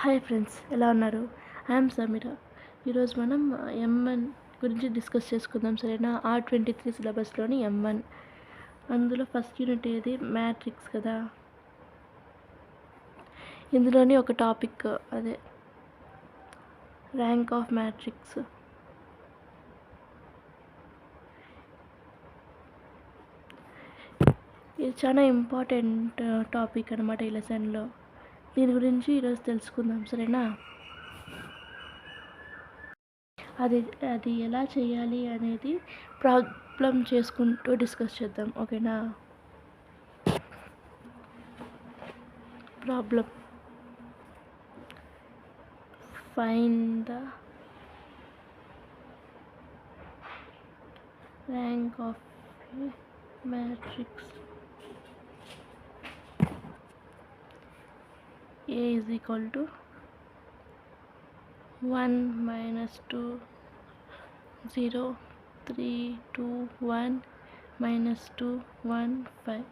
Hi friends, ఎలా ఉన్నారు? I'm Sameera. ఈరోజు మనం M1 గురించి డిస్కస్ చేసుకుందాం, సరేనా? R23 సిలబస్లోని M1. అందులో ఫస్ట్ యూనిట్ ఏది? మ్యాట్రిక్స్ కదా. ఇందులోని ఒక టాపిక్ అదే ర్యాంక్ ఆఫ్ మ్యాట్రిక్స్. ఇది చాలా ఇంపార్టెంట్ టాపిక్ అనమాట ఈ లెసన్లో. దీని గురించి ఈరోజు తెలుసుకుందాం, సరేనా? అది ఎలా చేయాలి అనేది ప్రాబ్లం చేసుకుంటూ డిస్కస్ చేద్దాం, ఓకేనా? Problem: find the rank of A matrix A is equal to 1 minus 2 0 3 2 1 minus 2 1 5.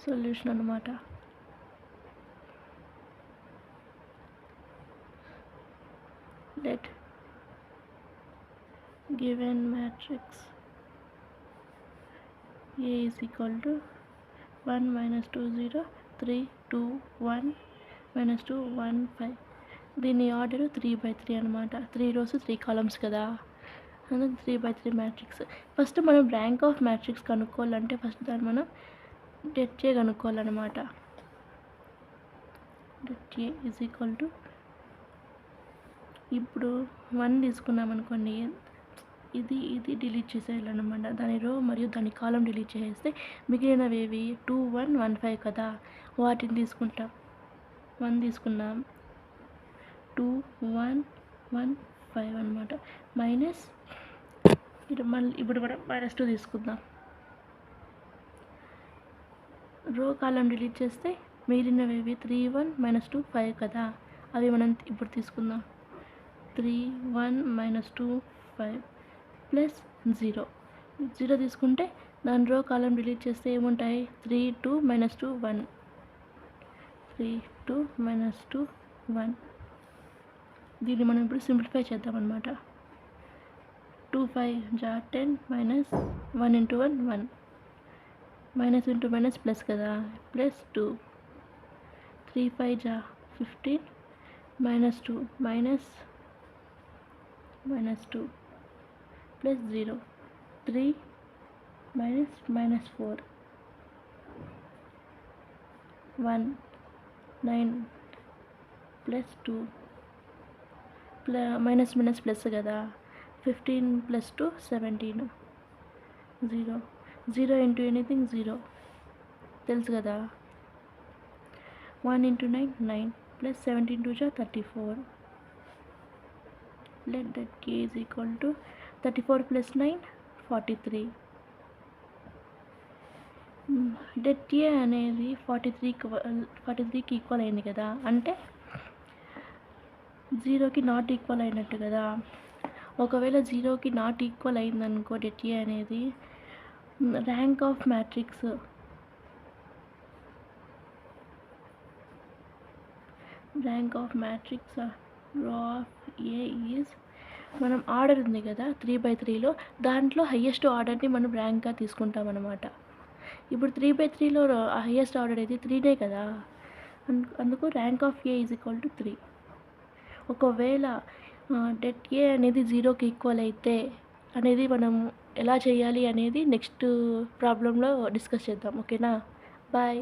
Solution అన్నమాట. Let given matrix A is equal to 1 minus 2 0 3 2 1 minus 2 1 5. దీని ఆర్డర్ 3/3 అనమాట. 3 rows 3 columns కదా, అందుకు 3/3 మ్యాట్రిక్స్. ఫస్ట్ మనం ర్యాంక్ ఆఫ్ మ్యాట్రిక్స్ కనుక్కోవాలంటే ఫస్ట్ దాన్ని మనం det A కనుక్కోవాలన్నమాట. det A is equal to, ఇప్పుడు 1 తీసుకున్నాం అనుకోండి, ఇది డిలీట్ చేసేయాలన్నమాట. దాని రో మరియు దాని కాలం డిలీట్ చేసేస్తే మిగిలినవి 2 1 1 5 కదా, వాటిని తీసుకుంటాం. 1 తీసుకున్నాం, 2 1 1 5 అనమాట. మైనస్ ఇప్పుడు మనం -2 తీసుకుందాం. రో కాలం డిలీట్ చేస్తే మిగిలినవి 3 1 -2 5 కదా, అవి మనం ఇప్పుడు తీసుకుందాం. 3 1 -2 5 ప్లస్ 0 తీసుకుంటే దాని రో కాలం డిలీట్ చేస్తే ఏముంటాయి? 3 2 -2 1 3 2 -2 1. దీన్ని మనం ఇప్పుడు సింప్లిఫై చేద్దాం అనమాట. 2 5 జా 10 minus 1 into 1 1 minus into minus plus కదా, ప్లస్ 2 3 5 జా 15 -2 minus 2 plus 0 3 minus 4 1 9 plus 2 minus plus కదా, 15 ప్లస్ 2 17 0 ఇంటూ ఎనీథింగ్ 0 తెలుసు కదా. 1 ఇంటూ 9 9 ప్లస్ 17 2 జా 34. Let that K is equal to 34 plus 9 43. det A అనేది 43కి ఈక్వల్ అయింది కదా, అంటే 0కి నాట్ ఈక్వల్ అయినట్టు కదా. ఒకవేళ 0కి నాట్ ఈక్వల్ అయిందనుకో det A అనేది ర్యాంక్ ఆఫ్ మ్యాట్రిక్స్ రో ఆఫ్ ఏ ఈజ్, మనం ఆర్డర్ ఉంది కదా 3/3లో, దాంట్లో హయ్యెస్ట్ ఆర్డర్ని మనం ర్యాంక్గా తీసుకుంటాం అనమాట. ఇప్పుడు 3/3లో హయ్యెస్ట్ ఆర్డర్ అయితే 3నే కదా, అందుకు rank of A is equal to 3. ఒకవేళ det A అనేది 0కి ఈక్వల్ అయితే అనేది మనం ఎలా చేయాలి అనేది నెక్స్ట్ ప్రాబ్లంలో డిస్కస్ చేద్దాం, ఓకేనా? బాయ్.